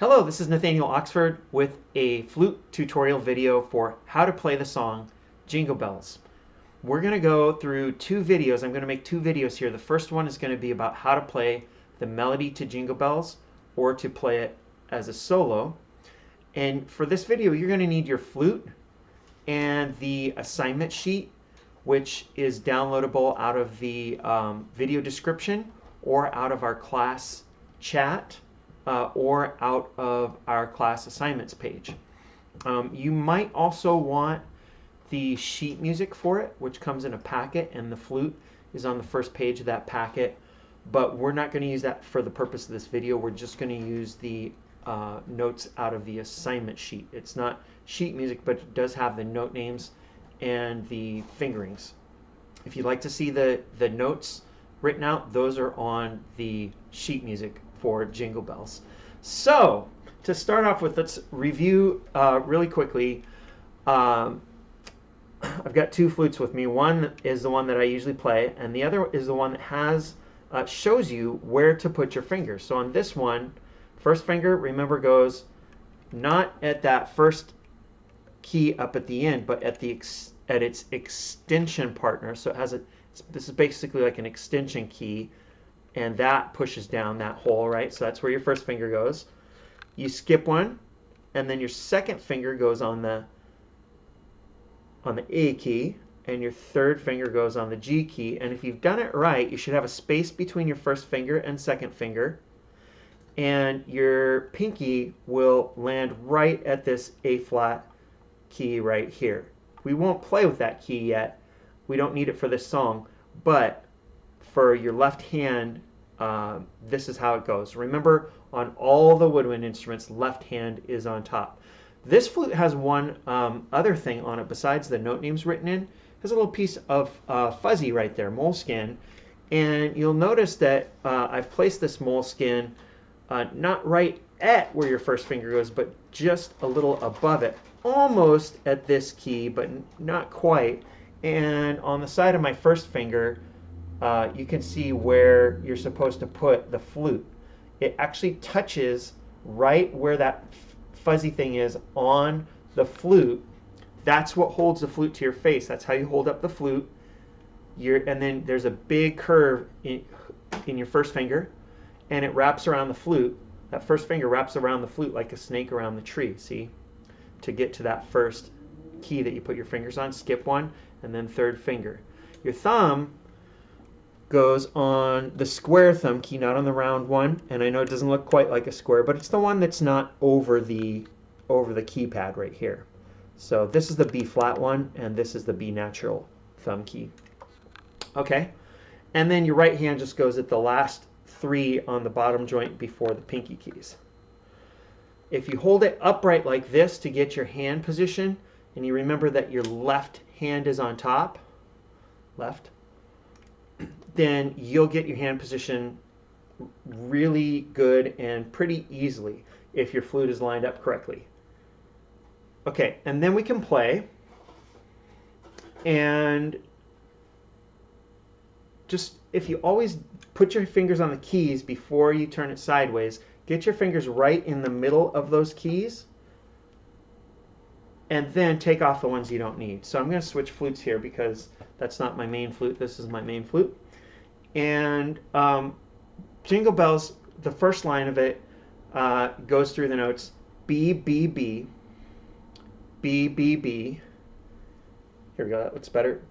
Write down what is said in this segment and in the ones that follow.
Hello, this is Nathaniel Oxford with a flute tutorial video for how to play the song Jingle Bells. We're going to go through two videos. I'm going to make two videos here. The first one is going to be about how to play the melody to Jingle Bells or to play it as a solo. And for this video, you're going to need your flute and the assignment sheet, which is downloadable out of the video description or out of our class chat. Or out of our class assignments page. You might also want the sheet music for it, which comes in a packet, and the flute is on the first page of that packet. But we're not going to use that for the purpose of this video. We're just going to use the notes out of the assignment sheet. It's not sheet music, but it does have the note names and the fingerings. If you'd like to see the notes written out, those are on the sheet music for Jingle Bells. So to start off with, let's review really quickly. I've got two flutes with me. One is the one that I usually play, and the other is the one that has shows you where to put your fingers. So on this one, first finger, remember, goes not at that first key up at the end, but at its extension partner. So it has this is basically like an extension key, and that pushes down that hole, right? So that's where your first finger goes. You skip one, and then your second finger goes on the A key, and your third finger goes on the G key. And if you've done it right, you should have a space between your first finger and second finger, and your pinky will land right at this A flat key right here. We won't play with that key yet. We don't need it for this song, but for your left hand, this is how it goes. Remember, on all the woodwind instruments, left hand is on top. This flute has one other thing on it besides the note names written in. It has a little piece of fuzzy right there, moleskin, and you'll notice that I've placed this moleskin not right at where your first finger goes, but just a little above it, almost at this key, but not quite. And on the side of my first finger, you can see where you're supposed to put the flute. It actually touches right where that fuzzy thing is on the flute. That's what holds the flute to your face. That's how you hold up the flute. And then there's a big curve in your first finger, and it wraps around the flute. That first finger wraps around the flute like a snake around the tree, see? To get to that first key that you put your fingers on, skip one, and then third finger. Your thumb goes on the square thumb key, not on the round one. And I know it doesn't look quite like a square, but it's the one that's not over the keypad right here. So this is the B flat one, and this is the B natural thumb key. Okay, and then your right hand just goes at the last three on the bottom joint before the pinky keys. If you hold it upright like this to get your hand position, and you remember that your left hand is on top, left, then you'll get your hand position really good and pretty easily if your flute is lined up correctly. Okay, and then we can play. And just, if you always put your fingers on the keys before you turn it sideways, get your fingers right in the middle of those keys, and then take off the ones you don't need. So I'm going to switch flutes here because that's not my main flute. This is my main flute. And Jingle Bells, the first line of it goes through the notes B, B, B, B, B, B. Here we go, that looks better.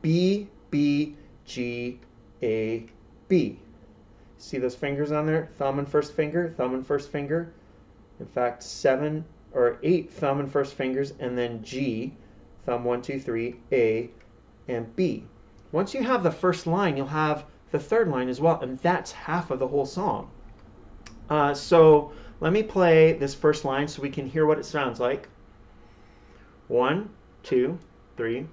B, B, G, A, B. See those fingers on there? Thumb and first finger, thumb and first finger. In fact, 7 or 8 thumb and first fingers, and then G, thumb 1, 2, 3, A, and B. Once you have the first line, you'll have the third line as well, and that's half of the whole song. So let me play this first line so we can hear what it sounds like. 1, 2, 3.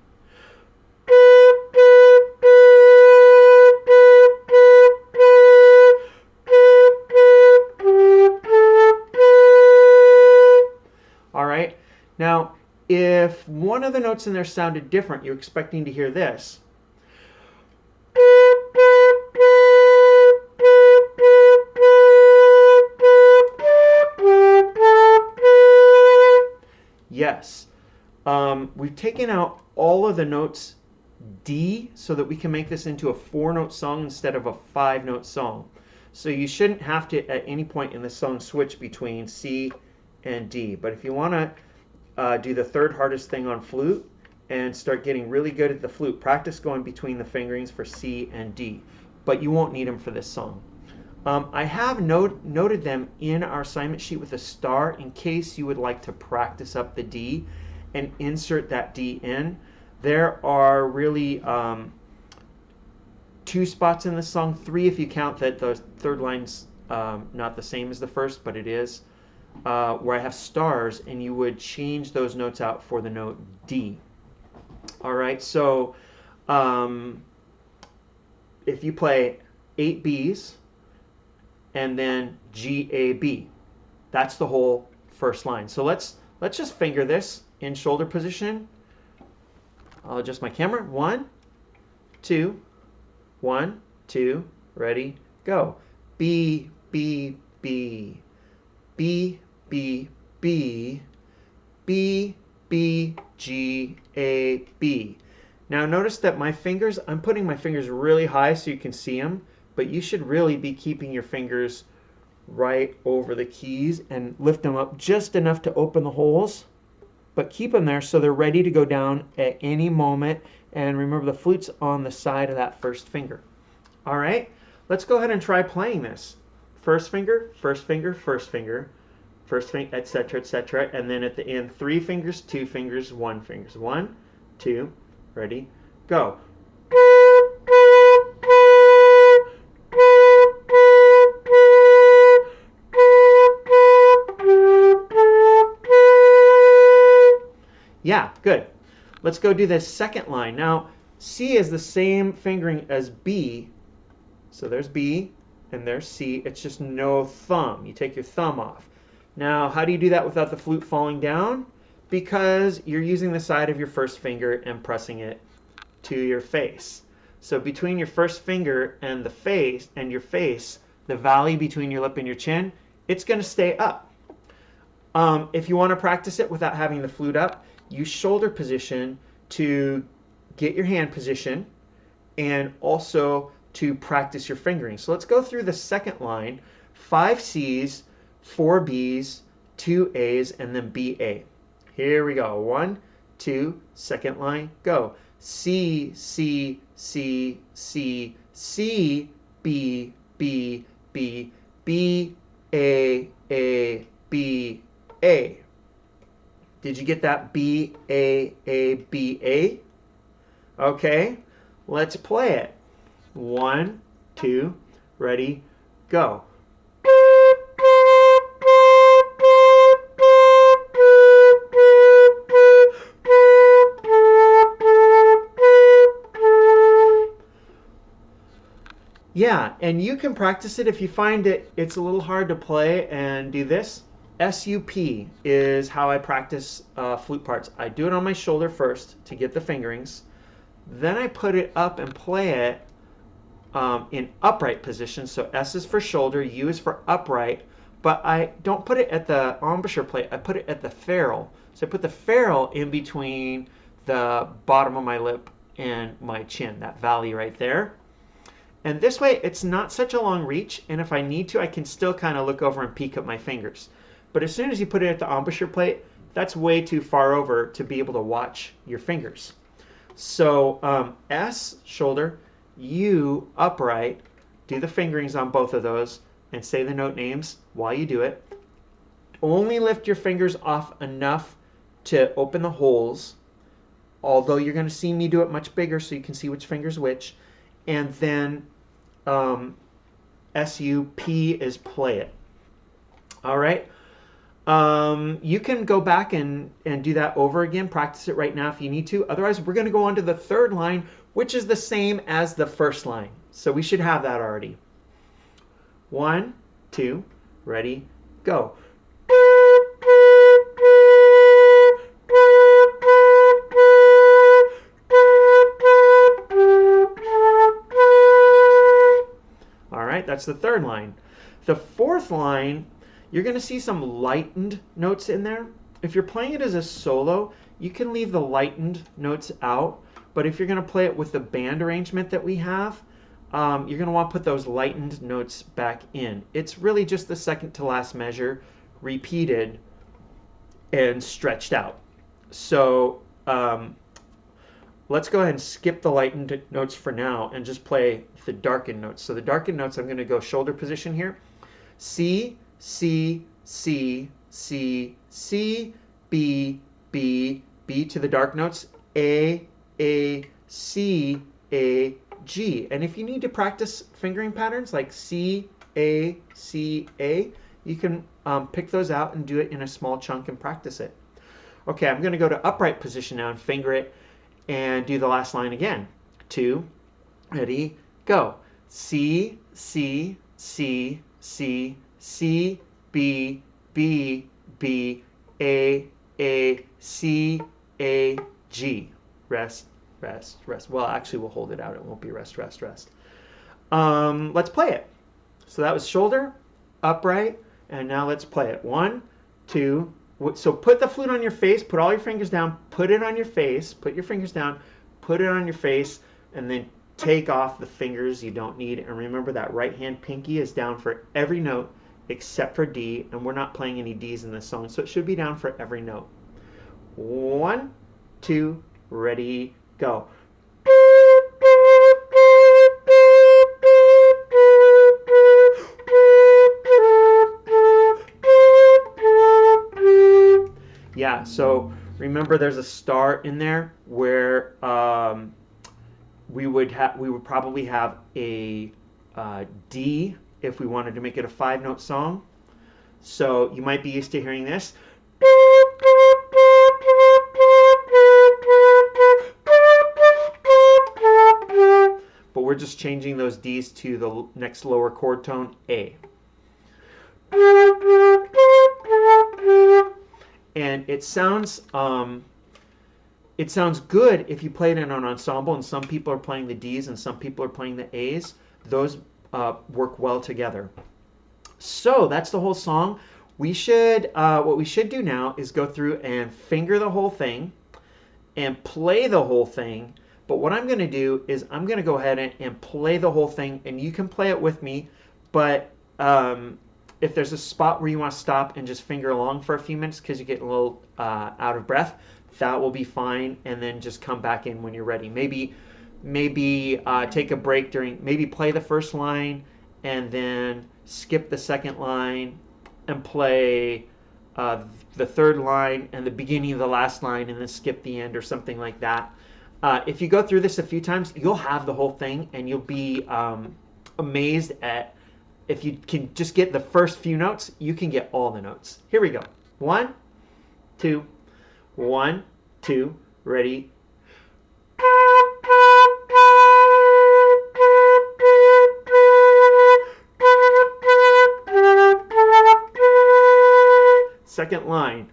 All right. Now, if one of the notes in there sounded different, you're expecting to hear this. Yes. We've taken out all of the notes D so that we can make this into a 4-note song instead of a 5-note song. So you shouldn't have to at any point in the song switch between C and D. But if you want to do the third hardest thing on flute and start getting really good at the flute, practice going between the fingerings for C and D. But you won't need them for this song. I have noted them in our assignment sheet with a star in case you would like to practice up the D and insert that D in. There are really 2 spots in the song, 3 if you count that the third line's not the same as the first, but it is, where I have stars, and you would change those notes out for the note D. All right, so if you play 8 Bs and then G, A, B, that's the whole first line. So let's just finger this in shoulder position. I'll adjust my camera. 1, 2, 1, 2, ready, go. B, B, B, B, B, B, B, B, G, A, B. Now notice that my fingers, I'm putting my fingers really high so you can see them, but you should really be keeping your fingers right over the keys and lift them up just enough to open the holes, but keep them there so they're ready to go down at any moment. And remember, the flute's on the side of that first finger. All right, let's go ahead and try playing this. First finger, first finger, first finger, first finger, etc., etc. And then at the end, 3 fingers, 2 fingers, 1 fingers. 1, 2, ready, go. Yeah, good. Let's go do the second line. Now, C is the same fingering as B. So there's B and there's C. It's just no thumb. You take your thumb off. Now, how do you do that without the flute falling down? Because you're using the side of your first finger and pressing it to your face. So between your first finger and the face and your face, the valley between your lip and your chin, it's going to stay up. If you want to practice it without having the flute up, use shoulder position to get your hand position and also to practice your fingering. So let's go through the second line. 5 C's, 4 B's, 2 A's, and then B, A. Here we go. 1, 2, second line, go. C, C, C, C, C, B, B, B, B, A, B, A. Did you get that B, A, B, A? Okay, let's play it. 1, 2, ready, go. Yeah, and you can practice it if you find it's a little hard to play and do this. SUP is how I practice flute parts. I do it on my shoulder first to get the fingerings. Then I put it up and play it in upright position. So S is for shoulder, U is for upright. But I don't put it at the embouchure plate. I put it at the ferrule. So I put the ferrule in between the bottom of my lip and my chin, that valley right there. And this way, it's not such a long reach. And if I need to, I can still kind of look over and peek at my fingers. But as soon as you put it at the embouchure plate, that's way too far over to be able to watch your fingers. So S, shoulder, U, upright, do the fingerings on both of those, and say the note names while you do it. Only lift your fingers off enough to open the holes, although you're going to see me do it much bigger so you can see which finger's which. And then S-U-P is play it. All right. You can go back and do that over again. Practice it right now if you need to. Otherwise, we're going to go on to the third line, which is the same as the first line. So we should have that already. 1, 2, ready, go. All right, that's the third line. The fourth line, you're going to see some lightened notes in there. if you're playing it as a solo, you can leave the lightened notes out, but if you're going to play it with the band arrangement that we have, you're going to want to put those lightened notes back in. It's really just the second to last measure repeated and stretched out. So let's go ahead and skip the lightened notes for now and just play the darkened notes. So the darkened notes, I'm going to go shoulder position here. C, C, C, C, C, B, B, B to the dark notes, A, C, A, G. And if you need to practice fingering patterns like C, A, C, A, you can pick those out and do it in a small chunk and practice it. Okay, I'm going to go to upright position now and finger it and do the last line again. 2, ready, go. C, C, C, C, C, B, B, B, A, C, A, G. Rest, rest, rest. Well, actually, we'll hold it out. It won't be rest, rest, rest. Let's play it. So that was shoulder, upright, and now let's play it. 1, 2. So put the flute on your face, put all your fingers down, put it on your face, put your fingers down, put it on your face, and then take off the fingers you don't need. And remember that right hand pinky is down for every note except for D, and we're not playing any Ds in this song, so it should be down for every note. 1, 2, ready, go. Yeah, so remember there's a star in there where we would probably have a D if we wanted to make it a 5-note song. So you might be used to hearing this. But we're just changing those Ds to the next lower chord tone, A. And it sounds good if you play it in an ensemble, and some people are playing the Ds and some people are playing the As. Those work well together. So that's the whole song. We should what we should do now is go through and finger the whole thing and play the whole thing. But what I'm going to do is I'm going to go ahead and play the whole thing, and you can play it with me. But if there's a spot where you want to stop and just finger along for a few minutes because you get a little out of breath, that will be fine, and then just come back in when you're ready. Maybe take a break maybe play the first line and then skip the second line and play the third line and the beginning of the last line and then skip the end or something like that. If you go through this a few times, you'll have the whole thing, and you'll be amazed at, if you can just get the first few notes, you can get all the notes. Here we go. 1, 2, 1, 2, ready. Second line.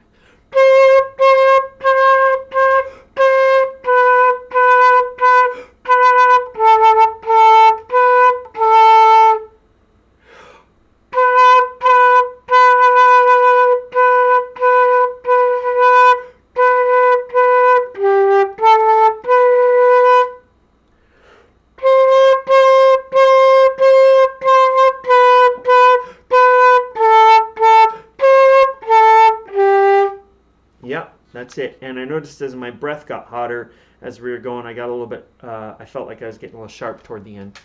Yep, that's it. And I noticed as my breath got hotter as we were going, I got a little bit, I felt like I was getting a little sharp toward the end.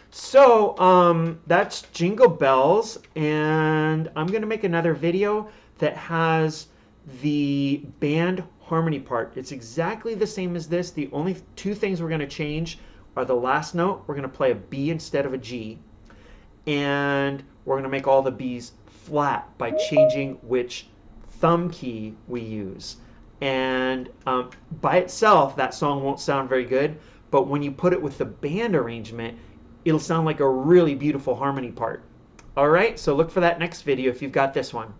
So that's Jingle Bells, and I'm going to make another video that has the band harmony part. It's exactly the same as this. The only 2 things we're going to change are the last note. We're going to play a B instead of a G, and we're going to make all the Bs flat by changing which thumb key we use. And by itself, that song won't sound very good, but when you put it with the band arrangement, it'll sound like a really beautiful harmony part. All right, so look for that next video if you've got this one.